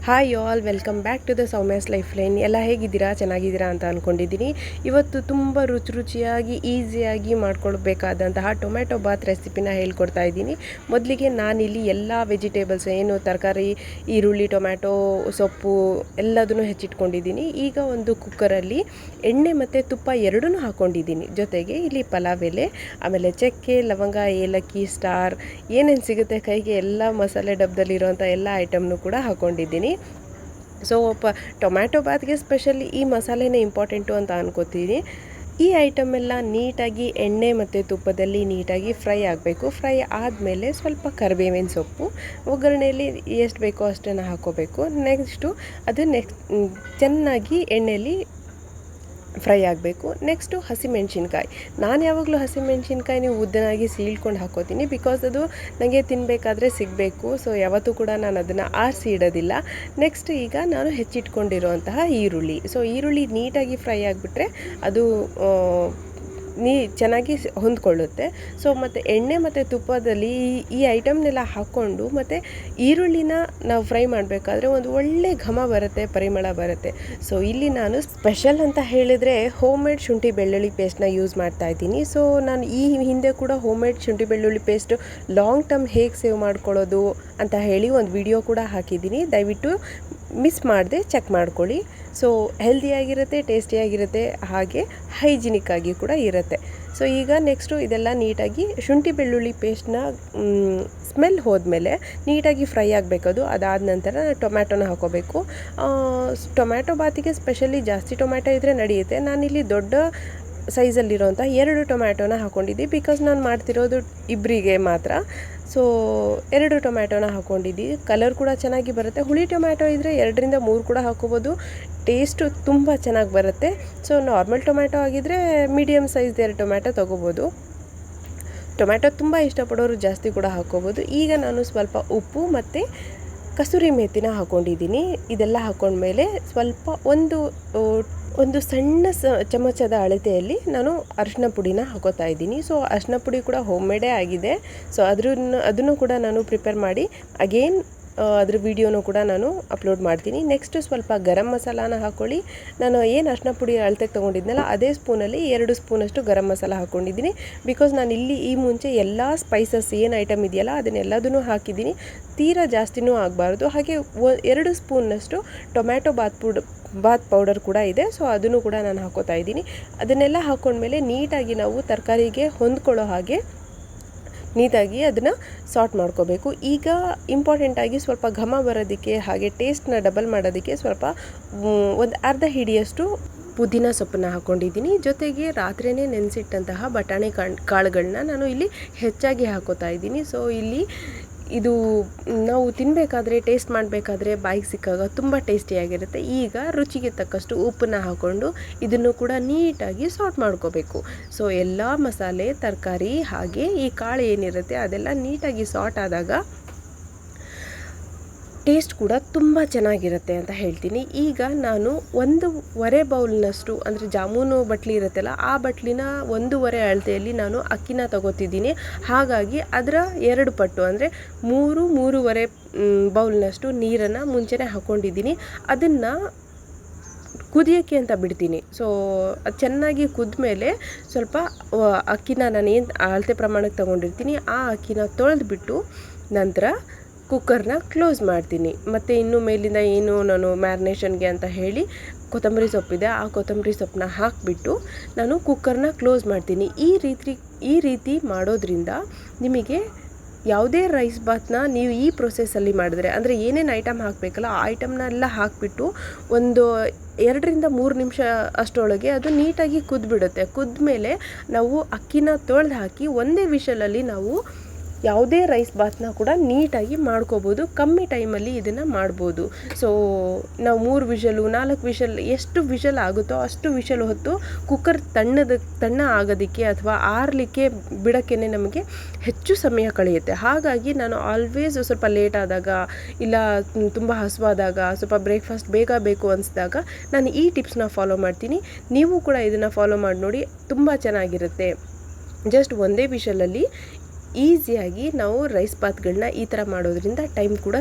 Hi all, welcome back to the Soumya's life line. ಎಲ್ಲ ಹೇಗಿದ್ದೀರಾ? ಚೆನ್ನಾಗಿದ್ದೀರಾ ಅಂತ ಅಂದ್ಕೊಂಡಿದ್ದೀನಿ. ಇವತ್ತು ತುಂಬ ರುಚಿಯಾಗಿ ಈಸಿಯಾಗಿ ಮಾಡ್ಕೊಳ್ಬೇಕಾದಂತಹ ಟೊಮ್ಯಾಟೊ ಬಾತ್ ರೆಸಿಪಿನ ಹೇಳ್ಕೊಡ್ತಾ ಇದ್ದೀನಿ. ಮೊದಲಿಗೆ ನಾನಿಲ್ಲಿ ಎಲ್ಲ ವೆಜಿಟೇಬಲ್ಸ್ ಏನು ತರಕಾರಿ, ಈರುಳ್ಳಿ, ಟೊಮ್ಯಾಟೊ, ಸೊಪ್ಪು ಎಲ್ಲದನ್ನು ಹೆಚ್ಚಿಟ್ಕೊಂಡಿದ್ದೀನಿ. ಈಗ ಒಂದು ಕುಕ್ಕರಲ್ಲಿ ಎಣ್ಣೆ ಮತ್ತು ತುಪ್ಪ ಎರಡೂ ಹಾಕ್ಕೊಂಡಿದ್ದೀನಿ. ಜೊತೆಗೆ ಇಲ್ಲಿ ಪಲಾವ್ ಎಲೆ, ಆಮೇಲೆ ಚಕ್ಕೆ, ಲವಂಗ, ಏಲಕ್ಕಿ, ಸ್ಟಾರ್ ಏನೇನು ಸಿಗುತ್ತೆ ಕೈಗೆ ಎಲ್ಲ ಮಸಾಲೆ ಡಬ್ಬದಲ್ಲಿರೋಂಥ ಎಲ್ಲ ಐಟಮ್ನು ಕೂಡ ಹಾಕ್ಕೊಂಡಿದ್ದೀನಿ. ಸೊ ಟೊಮ್ಯಾಟೊ ಬಾತ್ಗೆ ಸ್ಪೆಷಲಿ ಈ ಮಸಾಲೆನೇ ಇಂಪಾರ್ಟೆಂಟು ಅಂತ ಅನ್ಕೋತೀನಿ. ಈ ಐಟಮ್ ಎಲ್ಲ ನೀಟಾಗಿ ಎಣ್ಣೆ ಮತ್ತು ತುಪ್ಪದಲ್ಲಿ ನೀಟಾಗಿ ಫ್ರೈ ಆಗಬೇಕು. ಫ್ರೈ ಆದಮೇಲೆ ಸ್ವಲ್ಪ ಕರಿಬೇವಿನ ಸೊಪ್ಪು, ಒಗ್ಗರಣೆಯಲ್ಲಿ ಎಷ್ಟು ಬೇಕೋ ಅಷ್ಟನ್ನು ಹಾಕ್ಕೋಬೇಕು. ನೆಕ್ಸ್ಟು ಅದು ಚೆನ್ನಾಗಿ ಎಣ್ಣೆಯಲ್ಲಿ ಫ್ರೈ ಆಗಬೇಕು. ನೆಕ್ಸ್ಟು ಹಸಿಮೆಣ್ಸಿನ್ಕಾಯಿ. ನಾನು ಯಾವಾಗಲೂ ಹಸಿಮೆಣ್ಸಿನ್ಕಾಯಿ ನೀವು ಉದ್ದನಾಗಿ ಸೀಳ್ಕೊಂಡು ಹಾಕ್ಕೋತೀನಿ, ಬಿಕಾಸ್ ಅದು ನನಗೆ ತಿನ್ನಬೇಕಾದ್ರೆ ಸಿಗಬೇಕು. ಸೊ ಯಾವತ್ತೂ ಕೂಡ ನಾನು ಅದನ್ನು ಆರಿಸಿ ಇಡೋದಿಲ್ಲ. ನೆಕ್ಸ್ಟ್ ಈಗ ನಾನು ಹೆಚ್ಚಿಟ್ಕೊಂಡಿರೋಂತಹ ಈರುಳ್ಳಿ. ಸೊ ಈರುಳ್ಳಿ ನೀಟಾಗಿ ಫ್ರೈ ಆಗಿಬಿಟ್ರೆ ಅದು ಚೆನ್ನಾಗಿ ಹೊಂದ್ಕೊಳ್ಳುತ್ತೆ. ಸೊ ಮತ್ತು ಎಣ್ಣೆ ಮತ್ತು ತುಪ್ಪದಲ್ಲಿ ಈ ಐಟಮ್ನೆಲ್ಲ ಹಾಕ್ಕೊಂಡು ಮತ್ತು ಈರುಳ್ಳಿನ ನಾವು ಫ್ರೈ ಮಾಡಬೇಕಾದ್ರೆ ಒಂದು ಒಳ್ಳೆ ಘಮ ಬರುತ್ತೆ, ಪರಿಮಳ ಬರುತ್ತೆ. ಸೊ ಇಲ್ಲಿ ನಾನು ಸ್ಪೆಷಲ್ ಅಂತ ಹೇಳಿದರೆ ಹೋಮ್ ಮೇಡ್ ಶುಂಠಿ ಬೆಳ್ಳುಳ್ಳಿ ಪೇಸ್ಟ್ನ ಯೂಸ್ ಮಾಡ್ತಾ ಇದ್ದೀನಿ. ಸೊ ನಾನು ಈ ಹಿಂದೆ ಕೂಡ ಹೋಮ್ ಮೇಡ್ ಶುಂಠಿ ಬೆಳ್ಳುಳ್ಳಿ ಪೇಸ್ಟ್ ಲಾಂಗ್ ಟರ್ಮ್ ಹೇಗೆ ಸೇವ್ ಮಾಡ್ಕೊಳ್ಳೋದು ಅಂತ ಹೇಳಿ ಒಂದು ವಿಡಿಯೋ ಕೂಡ ಹಾಕಿದ್ದೀನಿ. ದಯವಿಟ್ಟು ಮಿಸ್ ಮಾಡದೆ ಚೆಕ್ ಮಾಡ್ಕೊಳ್ಳಿ. ಸೊ ಹೆಲ್ದಿಯಾಗಿರುತ್ತೆ, ಟೇಸ್ಟಿಯಾಗಿರುತ್ತೆ, ಹಾಗೆ ಹೈಜಿನಿಕ್ ಆಗಿ ಕೂಡ ಇರುತ್ತೆ. ಸೊ ಈಗ ನೆಕ್ಸ್ಟು ಇದೆಲ್ಲ ನೀಟಾಗಿ ಶುಂಠಿ ಬೆಳ್ಳುಳ್ಳಿ ಪೇಸ್ಟ್ನ ಸ್ಮೆಲ್ ಹೋದ್ಮೇಲೆ ನೀಟಾಗಿ ಫ್ರೈ ಆಗಬೇಕದು. ಅದಾದ ನಂತರ ಟೊಮ್ಯಾಟೊನ ಹಾಕೋಬೇಕು. ಟೊಮ್ಯಾಟೊ ಬಾತಿಗೆ ಸ್ಪೆಷಲಿ ಜಾಸ್ತಿ ಟೊಮ್ಯಾಟೊ ಇದ್ದರೆ ನಡೆಯುತ್ತೆ. ನಾನಿಲ್ಲಿ ದೊಡ್ಡ ಸೈಜಲ್ಲಿರೋಂಥ 2 ಟೊಮ್ಯಾಟೊನ ಹಾಕ್ಕೊಂಡಿದ್ದೆ, ಬಿಕಾಸ್ ನಾನು ಮಾಡ್ತಿರೋದು ಇಬ್ಬರಿಗೆ ಮಾತ್ರ. ಸೊ 2 ಟೊಮ್ಯಾಟೊನ ಹಾಕ್ಕೊಂಡಿದ್ದೀನಿ. ಕಲರ್ ಕೂಡ ಚೆನ್ನಾಗಿ ಬರುತ್ತೆ. ಹುಳಿ ಟೊಮ್ಯಾಟೊ ಇದ್ದರೆ 2ರಿಂದ 3 ಕೂಡ ಹಾಕ್ಕೋಬೋದು. ಟೇಸ್ಟು ತುಂಬ ಚೆನ್ನಾಗಿ ಬರುತ್ತೆ. ಸೊ ನಾರ್ಮಲ್ ಟೊಮ್ಯಾಟೊ ಆಗಿದ್ದರೆ ಮೀಡಿಯಮ್ ಸೈಜ್ 2 ಟೊಮ್ಯಾಟೊ ತೊಗೋಬೋದು. ಟೊಮ್ಯಾಟೊ ತುಂಬ ಇಷ್ಟಪಡೋರು ಜಾಸ್ತಿ ಕೂಡ ಹಾಕ್ಕೋಬೋದು. ಈಗ ನಾನು ಸ್ವಲ್ಪ ಉಪ್ಪು ಮತ್ತು ಕಸೂರಿ ಮೇಥಿನ ಹಾಕ್ಕೊಂಡಿದ್ದೀನಿ. ಇದೆಲ್ಲ ಹಾಕ್ಕೊಂಡ್ಮೇಲೆ ಸ್ವಲ್ಪ ಒಂದು ಸಣ್ಣ ಚಮಚದ ಅಳತೆಯಲ್ಲಿ ನಾನು ಅರಿಶಿನ ಪುಡಿನ ಹಾಕೋತಾ ಇದ್ದೀನಿ. ಸೊ ಅರಿಶಿನ ಪುಡಿ ಕೂಡ ಹೋಮ್ ಮೇಡೇ ಆಗಿದೆ. ಸೊ ಅದನ್ನು ಕೂಡ ನಾನು ಪ್ರಿಪೇರ್ ಮಾಡಿ ಅಗೇನ್ ಅದ್ರ ವಿಡಿಯೋನೂ ಕೂಡ ನಾನು ಅಪ್ಲೋಡ್ ಮಾಡ್ತೀನಿ. ನೆಕ್ಸ್ಟು ಸ್ವಲ್ಪ ಗರಂ ಮಸಾಲಾನ ಹಾಕ್ಕೊಳ್ಳಿ. ನಾನು ಏನು ಅರಿಶಿನ ಪುಡಿ ಅಳತೆಗೆ ತೊಗೊಂಡಿದ್ನಲ್ಲ ಅದೇ ಸ್ಪೂನಲ್ಲಿ 2 ಸ್ಪೂನಷ್ಟು ಗರಂ ಮಸಾಲ ಹಾಕ್ಕೊಂಡಿದ್ದೀನಿ. ಬಿಕಾಸ್ ನಾನು ಇಲ್ಲಿ ಈ ಮುಂಚೆ ಎಲ್ಲ ಸ್ಪೈಸಸ್ ಏನು ಐಟಮ್ ಇದೆಯಲ್ಲ ಅದನ್ನೆಲ್ಲದನ್ನು ಹಾಕಿದ್ದೀನಿ. ತೀರಾ ಜಾಸ್ತಿನೂ ಆಗಬಾರ್ದು. ಹಾಗೆ 2 ಸ್ಪೂನ್ನಷ್ಟು ಟೊಮ್ಯಾಟೊ ಬಾತ್ ಪೌಡರ್ ಕೂಡ ಇದೆ. ಸೊ ಅದನ್ನು ಕೂಡ ನಾನು ಹಾಕೋತಾ ಇದ್ದೀನಿ. ಅದನ್ನೆಲ್ಲ ಹಾಕ್ಕೊಂಡ್ಮೇಲೆ ನೀಟಾಗಿ ನಾವು ತರಕಾರಿಗೆ ಹೊಂದ್ಕೊಳ್ಳೋ ಹಾಗೆ ನೀಟಾಗಿ ಅದನ್ನು ಸಾರ್ಟ್ ಮಾಡ್ಕೋಬೇಕು. ಈಗ ಇಂಪಾರ್ಟೆಂಟಾಗಿ ಸ್ವಲ್ಪ ಘಮ ಬರೋದಕ್ಕೆ ಹಾಗೆ ಟೇಸ್ಟ್ನ ಡಬಲ್ ಮಾಡೋದಕ್ಕೆ ಸ್ವಲ್ಪ ಒಂದು ಅರ್ಧ ಹಿಡಿಯಷ್ಟು ಪುದೀನ ಸೊಪ್ಪನ್ನು ಹಾಕ್ಕೊಂಡಿದ್ದೀನಿ. ಜೊತೆಗೆ ರಾತ್ರಿಯೇ ನೆನೆಸಿಟ್ಟಂತಹ ಬಟಾಣಿ ಕಾಳುಗಳನ್ನ ನಾನು ಇಲ್ಲಿ ಹೆಚ್ಚಾಗಿ ಹಾಕೋತಾ ಇದ್ದೀನಿ. ಸೊ ಇಲ್ಲಿ ಇದು ನಾವು ತಿನ್ನಬೇಕಾದ್ರೆ, ಟೇಸ್ಟ್ ಮಾಡಬೇಕಾದ್ರೆ ಬಾಯಿಗೆ ಸಿಕ್ಕಾಗ ತುಂಬ ಟೇಸ್ಟಿಯಾಗಿರುತ್ತೆ. ಈಗ ರುಚಿಗೆ ತಕ್ಕಷ್ಟು ಉಪ್ಪನ್ನ ಹಾಕ್ಕೊಂಡು ಇದನ್ನು ಕೂಡ ನೀಟಾಗಿ ಸಾರ್ಟ್ ಮಾಡ್ಕೋಬೇಕು. ಸೊ ಎಲ್ಲ ಮಸಾಲೆ, ತರಕಾರಿ ಹಾಗೆ ಈ ಕಾಳು ಏನಿರುತ್ತೆ ಅದೆಲ್ಲ ನೀಟಾಗಿ ಸಾರ್ಟ್ ಆದಾಗ ಟೇಸ್ಟ್ ಕೂಡ ತುಂಬ ಚೆನ್ನಾಗಿರುತ್ತೆ ಅಂತ ಹೇಳ್ತೀನಿ. ಈಗ ನಾನು 1.5 ಬೌಲ್ನಷ್ಟು, ಅಂದರೆ ಜಾಮೂನು ಬಟ್ಲಿ ಇರುತ್ತಲ್ಲ ಆ ಬಟ್ಲಿನ 1.5 ಅಳತೆಯಲ್ಲಿ ನಾನು ಅಕ್ಕಿನ ತಗೋತಿದ್ದೀನಿ. ಹಾಗಾಗಿ ಅದರ 2 ಪಟ್ಟು ಅಂದರೆ 3-3.5 ಬೌಲ್ನಷ್ಟು ನೀರನ್ನು ಮುಂಚೆನೇ ಹಾಕ್ಕೊಂಡಿದ್ದೀನಿ. ಅದನ್ನು ಕುದಿಯೋಕ್ಕೆ ಅಂತ ಬಿಡ್ತೀನಿ. ಸೊ ಅದು ಚೆನ್ನಾಗಿ ಕುದ್ಮೇಲೆ ಸ್ವಲ್ಪ ಅಕ್ಕಿನ ನಾನು ಏನು ಅಳತೆ ಪ್ರಮಾಣಕ್ಕೆ ತೊಗೊಂಡಿರ್ತೀನಿ ಆ ಅಕ್ಕಿನ ತೊಳೆದ್ಬಿಟ್ಟು ನಂತರ ಕುಕ್ಕರ್ನ ಕ್ಲೋಸ್ ಮಾಡ್ತೀನಿ. ಮತ್ತು ಇನ್ನು ಮೇಲಿಂದ ಏನು ನಾನು ಮ್ಯಾರಿನೇಷನ್ಗೆ ಅಂತ ಹೇಳಿ ಕೊತ್ತಂಬರಿ ಸೊಪ್ಪಿದೆ, ಆ ಕೊತ್ತಂಬರಿ ಸೊಪ್ಪನ್ನ ಹಾಕಿಬಿಟ್ಟು ನಾನು ಕುಕ್ಕರ್ನ ಕ್ಲೋಸ್ ಮಾಡ್ತೀನಿ. ಈ ರೀತಿ ಮಾಡೋದ್ರಿಂದ ನಿಮಗೆ ಯಾವುದೇ ರೈಸ್ ಬಾತ್ನ ನೀವು ಈ ಪ್ರೊಸೆಸ್ಸಲ್ಲಿ ಮಾಡಿದ್ರೆ, ಅಂದರೆ ಏನೇನು ಐಟಮ್ ಹಾಕಬೇಕಲ್ಲ ಆ ಐಟಮ್ನೆಲ್ಲ ಹಾಕಿಬಿಟ್ಟು ಒಂದು 2ರಿಂದ 3 ನಿಮಿಷ ಅಷ್ಟರೊಳಗೆ ಅದು ನೀಟಾಗಿ ಕುದ್ಬಿಡುತ್ತೆ. ಕುದ್ಮೇಲೆ ನಾವು ಅಕ್ಕಿನ ತೊಳೆದು ಹಾಕಿ ಒಂದೇ ವಿಷಲಲ್ಲಿ ನಾವು ಯಾವುದೇ ರೈಸ್ ಬಾತ್ನ ಕೂಡ ನೀಟಾಗಿ ಮಾಡ್ಕೋಬೋದು. ಕಮ್ಮಿ ಟೈಮಲ್ಲಿ ಇದನ್ನು ಮಾಡ್ಬೋದು. ಸೊ ನಾವು 3 ವಿಷಲು 4 ವಿಷಲ್ ಎಷ್ಟು ವಿಷಲ್ ಆಗುತ್ತೋ ಅಷ್ಟು ವಿಷಲ್ ಹೊತ್ತು ಕುಕ್ಕರ್ ತಣ್ಣ ಆಗೋದಕ್ಕೆ ಅಥವಾ ಆರಲಿಕ್ಕೆ ಬಿಡೋಕ್ಕೆ ನಮಗೆ ಹೆಚ್ಚು ಸಮಯ ಕಳೆಯುತ್ತೆ. ಹಾಗಾಗಿ ನಾನು ಆಲ್ವೇಸ್ ಸ್ವಲ್ಪ ಲೇಟ್ ಆದಾಗ, ಇಲ್ಲ ತುಂಬ ಹಸುವಾದಾಗ, ಸ್ವಲ್ಪ ಬ್ರೇಕ್ಫಾಸ್ಟ್ ಬೇಗ ಬೇಕು ಅನಿಸಿದಾಗ ನಾನು ಈ ಟಿಪ್ಸ್ನ ಫಾಲೋ ಮಾಡ್ತೀನಿ. ನೀವು ಕೂಡ ಇದನ್ನು ಫಾಲೋ ಮಾಡಿ ನೋಡಿ, ತುಂಬ ಚೆನ್ನಾಗಿರುತ್ತೆ. ಜಸ್ಟ್ ಒಂದೇ ವಿಷಲಲ್ಲಿ ಈಸಿಯಾಗಿ ನಾವು ರೈಸ್ ಬಾತ್ಗಳನ್ನ ಈ ಥರ ಮಾಡೋದ್ರಿಂದ ಟೈಮ್ ಕೂಡ